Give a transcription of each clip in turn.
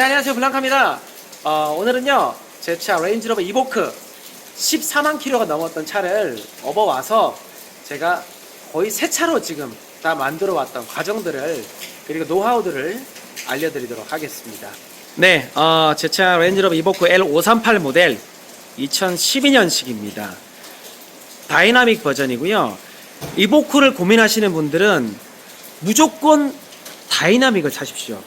안녕하세요. 블랑카입니다. 오늘은요, 제 차 레인지로버 이보크 14만 킬로가 넘었던 차를 업어와서 제가 거의 새 차로 지금 다 만들어 왔던 과정들을, 그리고 노하우들을 알려드리도록 하겠습니다. 네, 제 차 레인지로버 이보크 L538 모델 2012년식입니다. 다이나믹 버전이고요. 이보크를 고민하시는 분들은 무조건 다이나믹을 사십시오.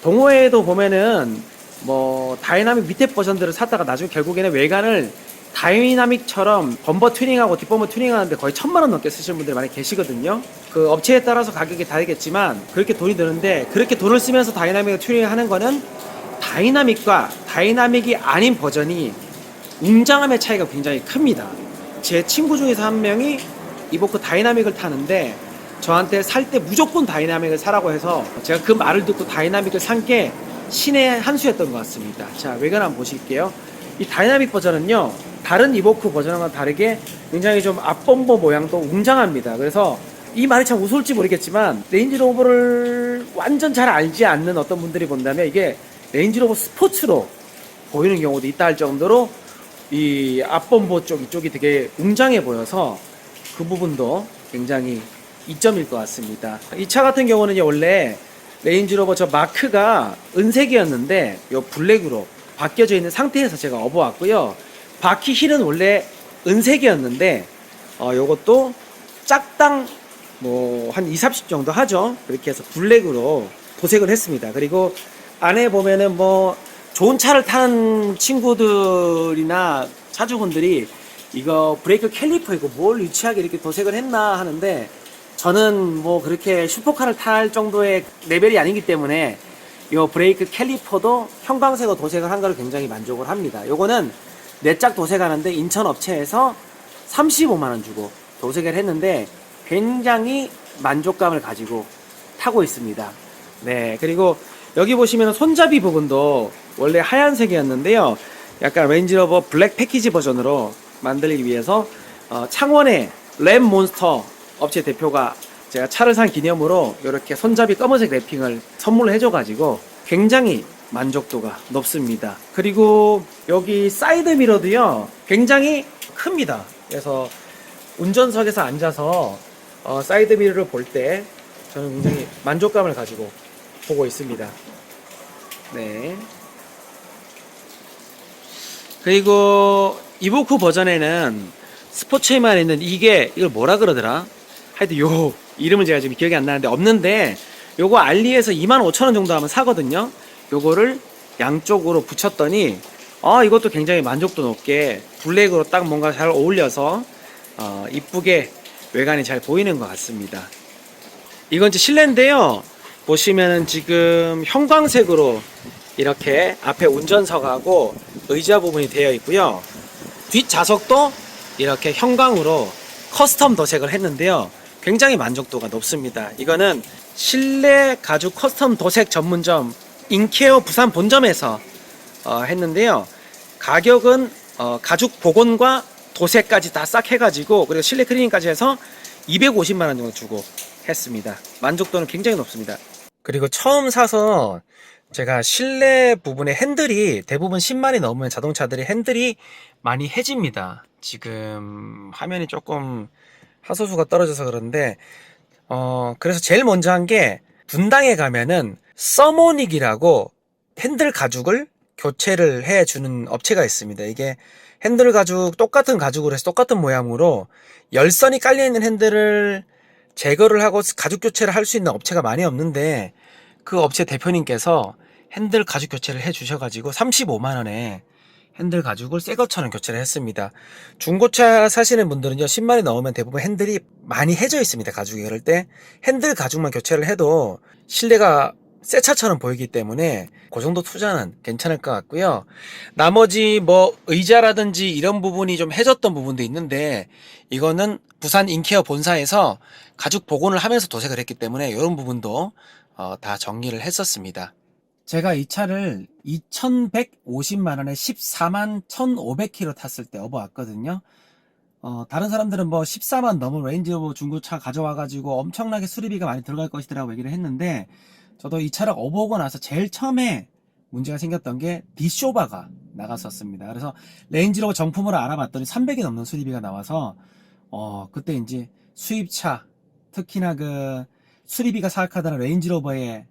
동호회에도 보면은 뭐 다이나믹 밑에 버전들을 샀다가 나중에 결국에는 외관을 다이나믹처럼 범버 튜닝하고 뒷범버 튜닝하는데 거의 1000만원 넘게 쓰시는 분들이 많이 계시거든요. 그 업체에 따라서 가격이 다르겠지만 그렇게 돈이 드는데, 그렇게 돈을 쓰면서 다이나믹을 튜닝하는 거는 다이나믹과 다이나믹이 아닌 버전이 웅장함의 차이가 굉장히 큽니다. 제 친구 중에서 한 명이 이보크 다이나믹을 타는데 저한테 살 때 무조건 다이나믹을 사라고 해서 제가 그 말을 듣고 다이나믹을 산 게 신의 한 수였던 것 같습니다. 자, 외관 한번 보실게요. 이 다이나믹 버전은요, 다른 이보크 버전과 다르게 굉장히 좀 앞범버 모양도 웅장합니다. 그래서 이 말이 참 우스울지 모르겠지만 레인지로버를 완전 잘 알지 않는 어떤 분들이 본다면 이게 레인지로버 스포츠로 보이는 경우도 있다 할 정도로 이 앞범버 이쪽이 되게 웅장해 보여서 그 부분도 굉장히 이점일 것 같습니다. 이 차 같은 경우는 원래 레인지로버 저 마크가 은색이었는데 요 블랙으로 바뀌어져 있는 상태에서 제가 업어왔고요. 바퀴 힐은 원래 은색이었는데 요것도 짝당 뭐 한 2, 30 정도 하죠. 그렇게 해서 블랙으로 도색을 했습니다. 그리고 안에 보면은 뭐 좋은 차를 타는 친구들이나 차주분들이 이거 브레이크 캘리퍼이고 뭘 유치하게 이렇게 도색을 했나 하는데, 저는 뭐 그렇게 슈퍼카를 탈 정도의 레벨이 아니기 때문에 이 브레이크 캘리퍼도 형광색으로 도색을 한 거를 굉장히 만족을 합니다. 요거는 내짝 도색하는데 인천 업체에서 35만원 주고 도색을 했는데 굉장히 만족감을 가지고 타고 있습니다. 네, 그리고 여기 보시면 손잡이 부분도 원래 하얀색이었는데요, 약간 레인지로버 블랙 패키지 버전으로 만들기 위해서 창원의 랩몬스터 업체 대표가 제가 차를 산 기념으로 이렇게 손잡이 검은색 랩핑을 선물을 해줘가지고 굉장히 만족도가 높습니다. 그리고 여기 사이드 미러도요 굉장히 큽니다. 그래서 운전석에서 앉아서 사이드 미러를 볼 때 저는 굉장히 만족감을 가지고 보고 있습니다. 네. 그리고 이보크 버전에는 스포츠에만 있는 이걸 뭐라 그러더라? 하여튼 요 이름은 제가 지금 기억이 안 나는데 없는데, 요거 알리에서 25,000원 정도 하면 사거든요. 요거를 양쪽으로 붙였더니 이것도 굉장히 만족도 높게 블랙으로 딱 뭔가 잘 어울려서 이쁘게 외관이 잘 보이는 것 같습니다. 이건 이제 실내인데요, 보시면은 지금 형광색으로 이렇게 앞에 운전석하고 의자 부분이 되어 있고요. 뒷좌석도 이렇게 형광으로 커스텀 도색을 했는데요, 굉장히 만족도가 높습니다. 이거는 실내 가죽 커스텀 도색 전문점 인케어 부산 본점에서 했는데요, 가격은 가죽 복원과 도색까지 다 싹 해가지고, 그리고 실내 클리닝까지 해서 250만원 정도 주고 했습니다. 만족도는 굉장히 높습니다. 그리고 처음 사서 제가 실내 부분에 핸들이 대부분 10만이 넘으면 자동차들이 핸들이 많이 해집니다. 지금 화면이 조금 화소수가 떨어져서 그런데 그래서 제일 먼저 한 게, 분당에 가면은 서모닉이라고 핸들 가죽을 교체를 해주는 업체가 있습니다. 이게 핸들 가죽 똑같은 가죽으로 해서 똑같은 모양으로 열선이 깔려있는 핸들을 제거를 하고 가죽 교체를 할 수 있는 업체가 많이 없는데, 그 업체 대표님께서 핸들 가죽 교체를 해 주셔가지고 35만원에 핸들 가죽을 새 것처럼 교체를 했습니다. 중고차 사시는 분들은요, 10만이 넘으면 대부분 핸들이 많이 해져 있습니다. 가죽이. 그럴 때 핸들 가죽만 교체를 해도 실내가 새 차처럼 보이기 때문에 그 정도 투자는 괜찮을 것 같고요. 나머지 뭐 의자라든지 이런 부분이 좀 해졌던 부분도 있는데, 이거는 부산 인케어 본사에서 가죽 복원을 하면서 도색을 했기 때문에 이런 부분도 다 정리를 했었습니다. 제가 이 차를 2150만원에 14만 1500km 탔을 때 업어왔거든요. 다른 사람들은 뭐 14만 넘은 레인지로버 중고차 가져와가지고 엄청나게 수리비가 많이 들어갈 것이라고 얘기를 했는데, 저도 이 차를 업어오고 나서 제일 처음에 문제가 생겼던 게 디쇼바가 나갔었습니다. 그래서 레인지로버 정품으로 알아봤더니 300이 넘는 수리비가 나와서 그때 이제 수입차, 특히나 그 수리비가 사악하다는 레인지로버의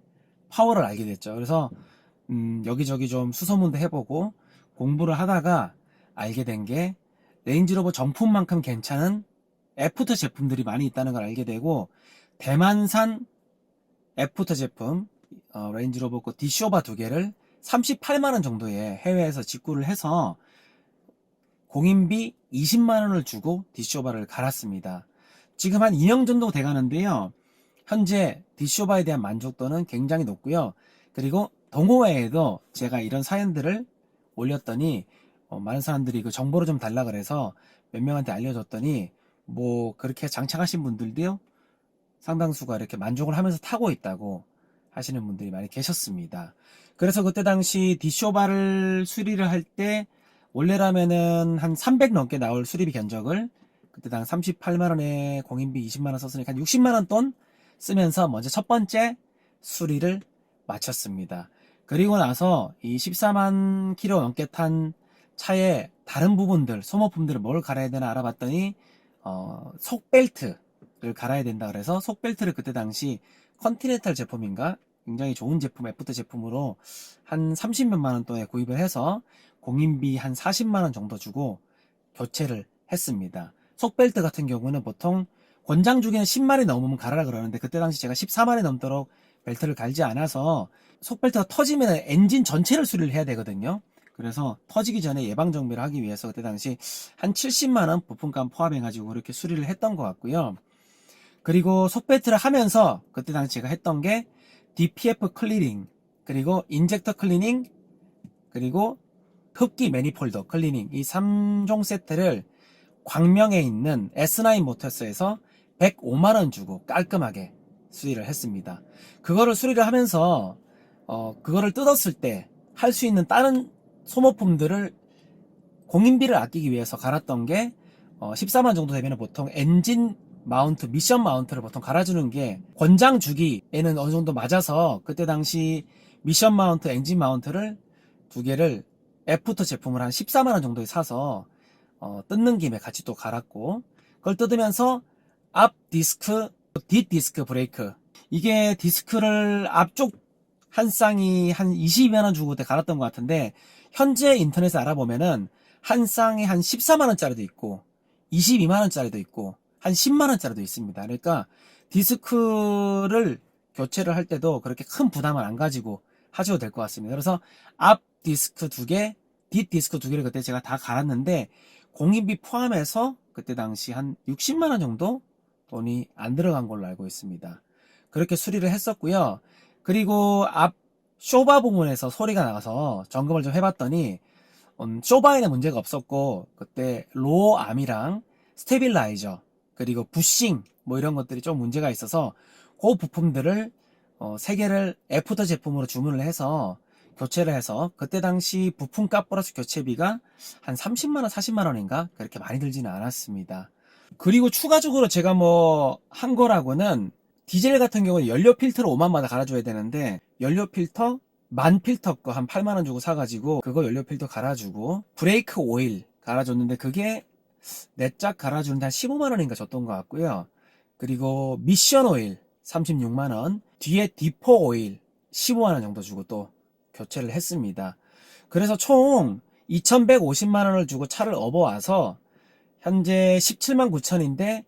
파워를 알게 됐죠. 그래서 여기저기 좀 수소문도 해보고 공부를 하다가 알게 된 게 레인지로버 정품만큼 괜찮은 애프터 제품들이 많이 있다는 걸 알게 되고, 대만산 애프터 제품 레인지로버 거 디쇼바 2개를 38만원 정도에 해외에서 직구를 해서 공인비 20만원을 주고 디쇼바를 갈았습니다. 지금 한 2년 정도 돼가는데요, 현재 디쇼바에 대한 만족도는 굉장히 높고요. 그리고 동호회에도 제가 이런 사연들을 올렸더니 많은 사람들이 그 정보를 좀 달라 그래서 몇 명한테 알려줬더니 뭐 그렇게 장착하신 분들도요, 상당수가 이렇게 만족을 하면서 타고 있다고 하시는 분들이 많이 계셨습니다. 그래서 그때 당시 디쇼바를 수리를 할 때 원래라면은 한 300 넘게 나올 수리비 견적을 그때 당 38만원에 공인비 20만원 썼으니까 한 60만원 돈 쓰면서 먼저 첫 번째 수리를 마쳤습니다. 그리고 나서 이 14만 킬로 넘게 탄 차의 다른 부분들, 소모품들을 뭘 갈아야 되나 알아봤더니 속벨트를 갈아야 된다 그래서 속벨트를 그때 당시 컨티넨탈 제품인가 굉장히 좋은 제품, 애프터 제품으로 한 30몇만 원 돈에 구입을 해서 공인비 한 40만 원 정도 주고 교체를 했습니다. 속벨트 같은 경우는 보통 권장 주기는 10마리 넘으면 갈아라 그러는데 그때 당시 제가 14마리 넘도록 벨트를 갈지 않아서 속벨트가 터지면 엔진 전체를 수리를 해야 되거든요. 그래서 터지기 전에 예방 정비를 하기 위해서 그때 당시 한 70만 원 부품값 포함해 가지고 그렇게 수리를 했던 것 같고요. 그리고 속벨트를 하면서 그때 당시 제가 했던 게 DPF 클리닝, 그리고 인젝터 클리닝, 그리고 흡기 매니폴더 클리닝, 이 3종 세트를 광명에 있는 S9 모터스에서 105만원 주고 깔끔하게 수리를 했습니다. 그거를 수리를 하면서 그거를 뜯었을 때 할 수 있는 다른 소모품들을 공인비를 아끼기 위해서 갈았던 게 14만 정도 되면 보통 엔진 마운트, 미션 마운트를 보통 갈아주는 게 권장 주기에는 어느 정도 맞아서 그때 당시 미션 마운트, 엔진 마운트를 2개를 애프터 제품을 한 14만원 정도에 사서 뜯는 김에 같이 또 갈았고, 그걸 뜯으면서 앞 디스크, 뒷 디스크 브레이크, 이게 디스크를 앞쪽 한 쌍이 한 22만원 주고 그때 갈았던 것 같은데 현재 인터넷에 알아보면은 한 쌍이 한 14만원짜리도 있고 22만원짜리도 있고 한 10만원짜리도 있습니다. 그러니까 디스크를 교체를 할 때도 그렇게 큰 부담을 안 가지고 하셔도 될 것 같습니다. 그래서 앞 디스크 2개, 뒷 디스크 2개를 그때 제가 다 갈았는데 공인비 포함해서 그때 당시 한 60만원 정도 돈이 안 들어간 걸로 알고 있습니다. 그렇게 수리를 했었고요. 그리고 앞 쇼바 부분에서 소리가 나가서 점검을 좀 해봤더니 쇼바에는 문제가 없었고 그때 로어 암이랑 스테빌라이저 그리고 부싱 뭐 이런 것들이 좀 문제가 있어서 그 부품들을 3개를 애프터 제품으로 주문을 해서 교체를 해서 그때 당시 부품값 플러스 교체비가 한 30만원 40만원인가 그렇게 많이 들지는 않았습니다. 그리고 추가적으로 제가 뭐 한 거라고는 디젤 같은 경우는 연료 필터를 5만마다 갈아줘야 되는데 연료 필터 만 필터 거 한 8만원 주고 사가지고 그거 연료 필터 갈아주고 브레이크 오일 갈아줬는데 그게 넷짝 갈아주는데 한 15만원인가 줬던 것 같고요. 그리고 미션 오일 36만원, 뒤에 디포 오일 15만원 정도 주고 또 교체를 했습니다. 그래서 총 2150만원을 주고 차를 업어와서 현재 17만 9천인데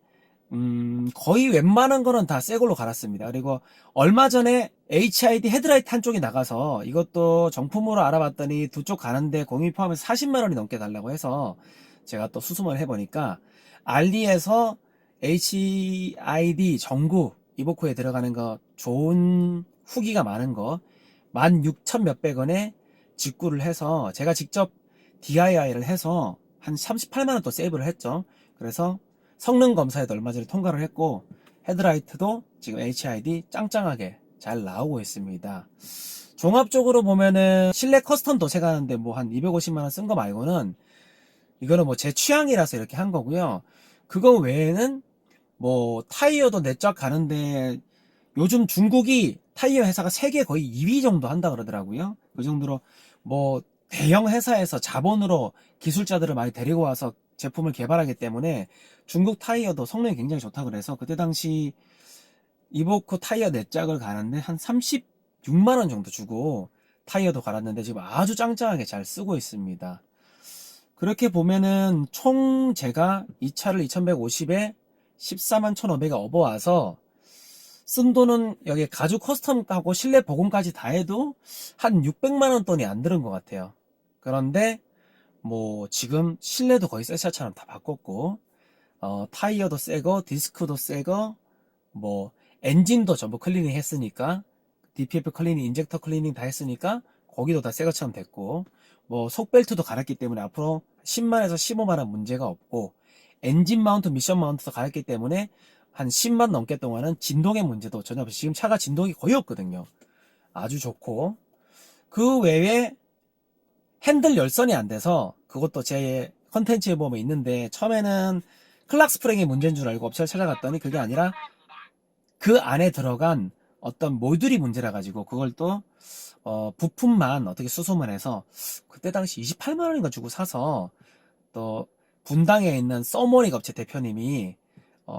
거의 웬만한 거는 다 새 걸로 갈았습니다. 그리고 얼마 전에 HID 헤드라이트 한쪽이 나가서 이것도 정품으로 알아봤더니 2쪽 가는데 공인 포함해서 40만원이 넘게 달라고 해서 제가 또 수소문을 해보니까 알리에서 HID 전구 이보코에 들어가는 거 좋은 후기가 많은 거 16,000 몇백 원에 직구를 해서 제가 직접 DIY를 해서 한 38만원 또 세이브를 했죠. 그래서 성능 검사에도 얼마 전에 통과를 했고 헤드라이트도 지금 HID 짱짱하게 잘 나오고 있습니다. 종합적으로 보면은 실내 커스텀 도색하는데 뭐 한 250만원 쓴 거 말고는 이거는 뭐 제 취향이라서 이렇게 한 거고요. 그거 외에는 뭐 타이어도 내적 가는데 요즘 중국이 타이어 회사가 세계 거의 2위 정도 한다 그러더라고요. 그 정도로 뭐 대형 회사에서 자본으로 기술자들을 많이 데리고 와서 제품을 개발하기 때문에 중국 타이어도 성능이 굉장히 좋다 그래서 그때 당시 이보코 타이어 4짝을 가는데 한 36만 원 정도 주고 타이어도 갈았는데 지금 아주 짱짱하게 잘 쓰고 있습니다. 그렇게 보면은 총 제가 이 차를 2150에 14만 1,500에 업어와서 쓴 돈은 여기 가죽 커스텀하고 실내 보금까지 다 해도 한 600만 원 돈이 안 들은 것 같아요. 그런데 뭐 지금 실내도 거의 새 차처럼 다 바꿨고 타이어도 새거, 디스크도 새거, 뭐 엔진도 전부 클리닝 했으니까 DPF 클리닝, 인젝터 클리닝 다 했으니까 거기도 다 새것처럼 됐고 뭐 속벨트도 갈았기 때문에 앞으로 10만에서 15만원 문제가 없고 엔진 마운트, 미션 마운트도 갈았기 때문에 한 10만 넘게 동안은 진동의 문제도 전혀 없이 지금 차가 진동이 거의 없거든요. 아주 좋고 그 외에 핸들 열선이 안 돼서 그것도 제 컨텐츠에 보면 있는데 처음에는 클락 스프링이 문제인 줄 알고 업체를 찾아갔더니 그게 아니라 그 안에 들어간 어떤 모듈이 문제라 가지고 그걸 또 부품만 어떻게 수소문 해서 그때 당시 28만 원인가 주고 사서 또 분당에 있는 써머닉 업체 대표님이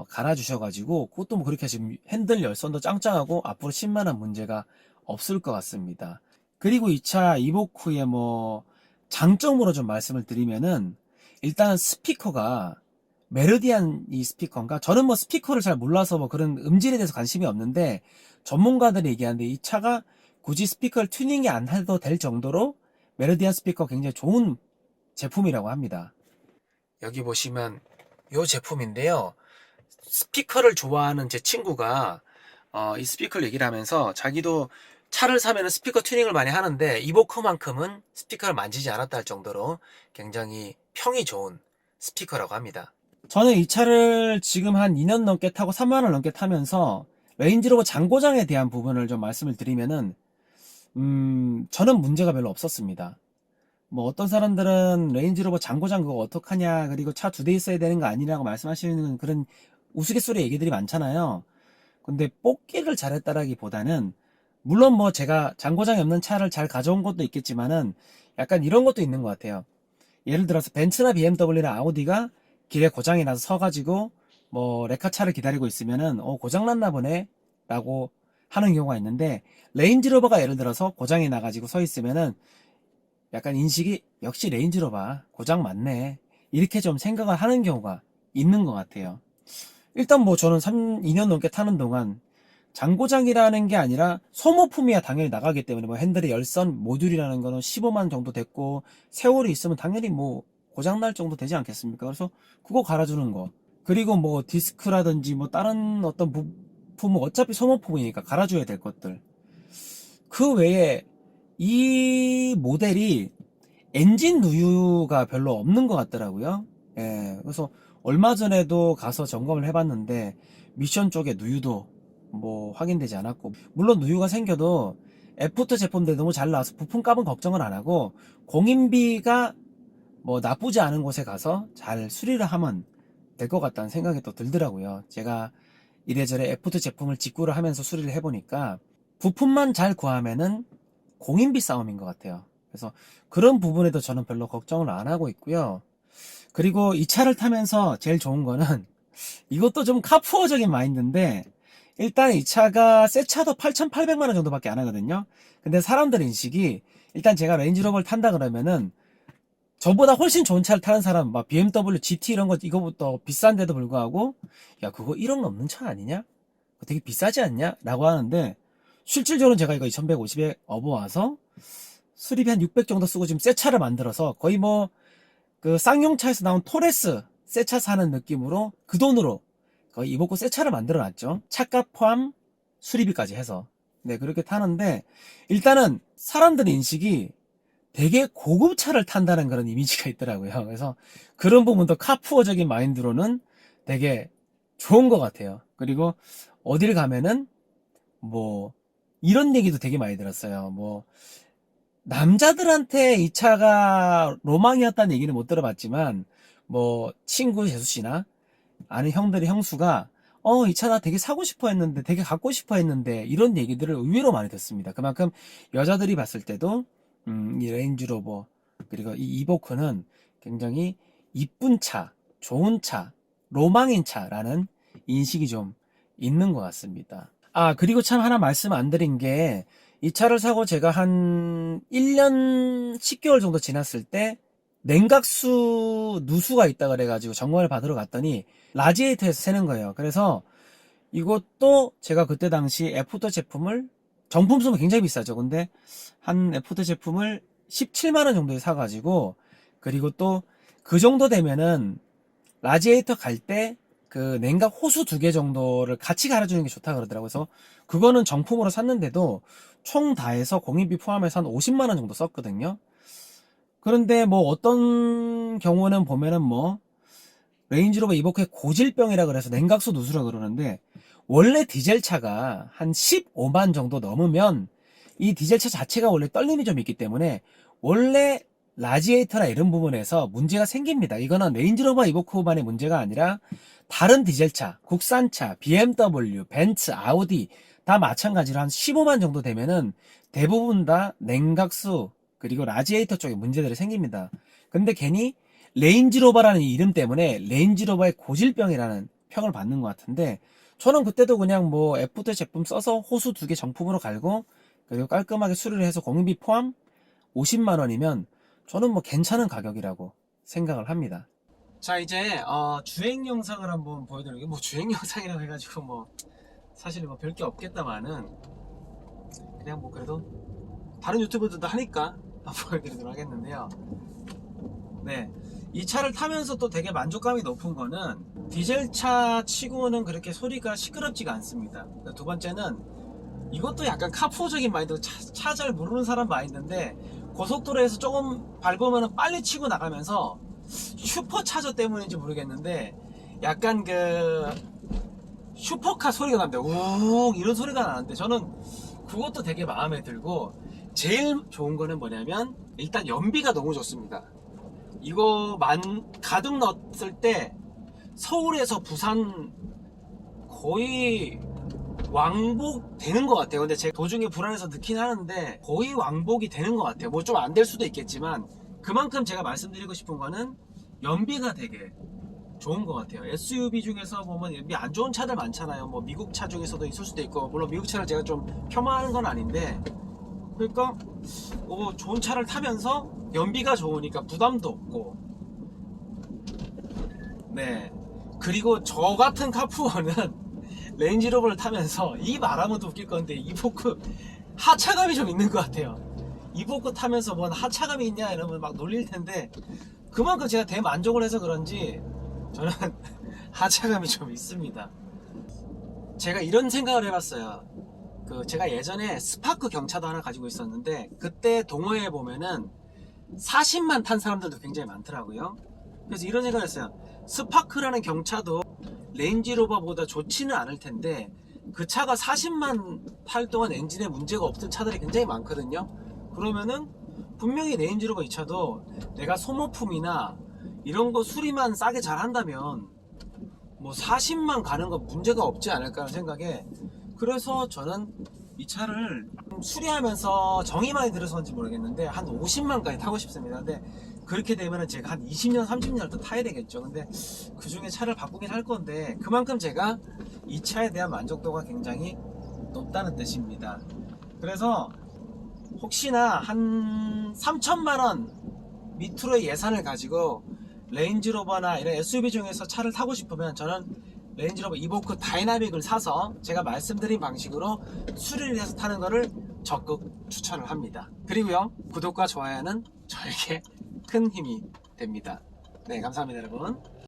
갈아주셔가지고 그것도 뭐 그렇게 지금 핸들 열선도 짱짱하고 앞으로 10만원 문제가 없을 것 같습니다. 그리고 이 차 이보쿠의 뭐 장점으로 좀 말씀을 드리면은 일단 스피커가 메르디안 이 스피커인가? 저는 뭐 스피커를 잘 몰라서 뭐 그런 음질에 대해서 관심이 없는데 전문가들이 얘기하는데 이 차가 굳이 스피커를 튜닝이 안 해도 될 정도로 메르디안 스피커 굉장히 좋은 제품이라고 합니다. 여기 보시면 이 제품인데요. 스피커를 좋아하는 제 친구가 이 스피커를 얘기를 하면서 자기도 차를 사면 스피커 튜닝을 많이 하는데 이보크만큼은 스피커를 만지지 않았다 할 정도로 굉장히 평이 좋은 스피커라고 합니다. 저는 이 차를 지금 한 2년 넘게 타고 3만원 넘게 타면서 레인지로버 장고장에 대한 부분을 좀 말씀을 드리면은 저는 문제가 별로 없었습니다. 뭐 어떤 사람들은 레인지로버 장고장 그거 어떡하냐 그리고 차 2대 있어야 되는 거 아니냐고 말씀하시는 그런 우스갯소리 얘기들이 많잖아요. 근데 뽑기를 잘했다라기보다는 물론 뭐 제가 장고장이 없는 차를 잘 가져온 것도 있겠지만은 약간 이런 것도 있는 것 같아요. 예를 들어서 벤츠나 BMW나 아우디가 길에 고장이 나서 서가지고 뭐 레카차를 기다리고 있으면은 고장났나 보네 라고 하는 경우가 있는데 레인지로버가 예를 들어서 고장이 나가지고 서 있으면은 약간 인식이 역시 레인지로버 고장 맞네 이렇게 좀 생각을 하는 경우가 있는 것 같아요. 일단 뭐 저는 2년 넘게 타는 동안 장고장이라는 게 아니라 소모품이야 당연히 나가기 때문에 뭐 핸들의 열선 모듈이라는 거는 15만 정도 됐고 세월이 있으면 당연히 뭐 고장날 정도 되지 않겠습니까? 그래서 그거 갈아주는 거 그리고 뭐 디스크라든지 뭐 다른 어떤 부품은 어차피 소모품이니까 갈아줘야 될 것들 그 외에 이 모델이 엔진 누유가 별로 없는 것 같더라고요. 예, 그래서 얼마 전에도 가서 점검을 해봤는데 미션 쪽에 누유도 뭐 확인되지 않았고 물론 누유가 생겨도 애프터 제품들 너무 잘 나와서 부품값은 걱정을 안 하고 공인비가 뭐 나쁘지 않은 곳에 가서 잘 수리를 하면 될 것 같다는 생각이 또 들더라고요. 제가 이래저래 애프터 제품을 직구를 하면서 수리를 해보니까 부품만 잘 구하면은 공인비 싸움인 것 같아요. 그래서 그런 부분에도 저는 별로 걱정을 안 하고 있고요. 그리고 이 차를 타면서 제일 좋은 거는 이것도 좀 카푸어적인 마인드인데 일단 이 차가 새 차도 8,800만 원 정도밖에 안 하거든요. 근데 사람들 인식이 일단 제가 레인지로버를 탄다 그러면은 저보다 훨씬 좋은 차를 타는 사람 막 BMW GT 이런 거 이거부터 비싼데도 불구하고 야 그거 1억 넘는 차 아니냐? 그거 되게 비싸지 않냐? 라고 하는데 실질적으로 제가 이거 2150에 업어와서 수리비 한 600 정도 쓰고 지금 새 차를 만들어서 거의 뭐 그 쌍용차에서 나온 토레스 새 차 사는 느낌으로 그 돈으로 거의 이보코 새 차를 만들어 놨죠. 차값 포함 수리비까지 해서. 네, 그렇게 타는데 일단은 사람들 인식이 되게 고급 차를 탄다는 그런 이미지가 있더라고요. 그래서 그런 부분도 카푸어적인 마인드로는 되게 좋은 것 같아요. 그리고 어딜 가면은 뭐 이런 얘기도 되게 많이 들었어요. 뭐 남자들한테 이 차가 로망이었다는 얘기는 못 들어봤지만 뭐 친구 재수 씨나 아는 형들의 형수가 이 차 나 되게 사고 싶어 했는데, 되게 갖고 싶어 했는데, 이런 얘기들을 의외로 많이 듣습니다. 그만큼 여자들이 봤을 때도, 이 레인지로버, 그리고 이 이보크는 굉장히 이쁜 차, 좋은 차, 로망인 차라는 인식이 좀 있는 것 같습니다. 아, 그리고 참 하나 말씀 안 드린 게, 이 차를 사고 제가 한 1년 10개월 정도 지났을 때, 냉각수 누수가 있다 그래가지고 점검을 받으러 갔더니 라지에이터에서 새는 거예요. 그래서 이것도 제가 그때 당시 애프터 제품을, 정품 쓰면 굉장히 비싸죠. 근데 한 애프터 제품을 17만원 정도에 사가지고, 그리고 또 그 정도 되면은 라지에이터 갈 때 그 냉각 호수 2개 정도를 같이 갈아주는 게 좋다 그러더라고요. 그래서 그거는 정품으로 샀는데도 총 다 해서 공인비 포함해서 한 50만원 정도 썼거든요. 그런데 뭐 어떤 경우는 보면은 뭐 레인지로버 이보크의 고질병이라 그래서 냉각수 누수라 그러는데, 원래 디젤차가 한 15만 정도 넘으면 이 디젤차 자체가 원래 떨림이 좀 있기 때문에 원래 라지에이터나 이런 부분에서 문제가 생깁니다. 이거는 레인지로버 이보크만의 문제가 아니라 다른 디젤차, 국산차, BMW, 벤츠, 아우디 다 마찬가지로 한 15만 정도 되면은 대부분 다 냉각수 그리고 라지에이터 쪽에 문제들이 생깁니다. 근데 괜히 레인지로버라는 이름 때문에 레인지로버의 고질병이라는 평을 받는 것 같은데, 저는 그때도 그냥 뭐 애프터 제품 써서 호수 2개 정품으로 갈고 그리고 깔끔하게 수리를 해서 공인비 포함 50만원이면 저는 뭐 괜찮은 가격이라고 생각을 합니다. 자, 이제 주행 영상을 한번 보여드릴게요. 뭐 주행 영상이라고 해가지고 뭐 사실 뭐 별게 없겠다마는 그냥 뭐 그래도 다른 유튜버들도 하니까 보여드리도록 하겠는데요. 네, 이 차를 타면서 또 되게 만족감이 높은 거는 디젤차 치고는 그렇게 소리가 시끄럽지가 않습니다. 두 번째는 이것도 약간 카푸어적인 마인드, 차 잘 모르는 사람 마인드인데, 고속도로에서 조금 밟으면 빨리 치고 나가면서 슈퍼차저 때문인지 모르겠는데 약간 그 슈퍼카 소리가 납니다. 우 이런 소리가 나는데 저는 그것도 되게 마음에 들고, 제일 좋은 거는 뭐냐면 일단 연비가 너무 좋습니다. 이거 가득 넣었을 때 서울에서 부산 거의 왕복 되는 것 같아요. 근데 제가 도중에 불안해서 넣긴 하는데 거의 왕복이 되는 것 같아요. 뭐 좀 안 될 수도 있겠지만, 그만큼 제가 말씀드리고 싶은 거는 연비가 되게 좋은 것 같아요. SUV 중에서 보면 연비 안 좋은 차들 많잖아요. 뭐 미국 차 중에서도 있을 수도 있고, 물론 미국 차를 제가 좀 폄하하는 건 아닌데, 그러니까 좋은 차를 타면서 연비가 좋으니까 부담도 없고, 네, 그리고 저 같은 카푸어는 레인지로버를 타면서 이 말하면 또 웃길 건데 이보크 하차감이 좀 있는 것 같아요. 이보크 타면서 뭔 하차감이 있냐 이러면 막 놀릴 텐데, 그만큼 제가 대만족을 해서 그런지 저는 하차감이 좀 있습니다. 제가 이런 생각을 해봤어요. 제가 예전에 스파크 경차도 하나 가지고 있었는데, 그때 동호회에 보면은 40만 탄 사람들도 굉장히 많더라고요. 그래서 이런 생각을 했어요. 스파크라는 경차도 레인지로버보다 좋지는 않을 텐데, 그 차가 40만 탈 동안 엔진에 문제가 없던 차들이 굉장히 많거든요. 그러면은 분명히 레인지로버 이 차도 내가 소모품이나 이런 거 수리만 싸게 잘 한다면 뭐 40만 가는 건 문제가 없지 않을까 하는 생각에, 그래서 저는 이 차를 수리하면서 정이 많이 들어서인지 모르겠는데 한 50만까지 타고 싶습니다. 근데 그렇게 되면 제가 한 20년 30년을 더 타야 되겠죠. 근데 그 중에 차를 바꾸긴 할 건데, 그만큼 제가 이 차에 대한 만족도가 굉장히 높다는 뜻입니다. 그래서 혹시나 한 3천만원 밑으로의 예산을 가지고 레인지로버나 이런 SUV 중에서 차를 타고 싶으면 저는 레인지로버 이보크 다이나믹을 사서 제가 말씀드린 방식으로 수리를 해서 타는 거를 적극 추천을 합니다. 그리고요, 구독과 좋아요는 저에게 큰 힘이 됩니다. 네, 감사합니다 여러분.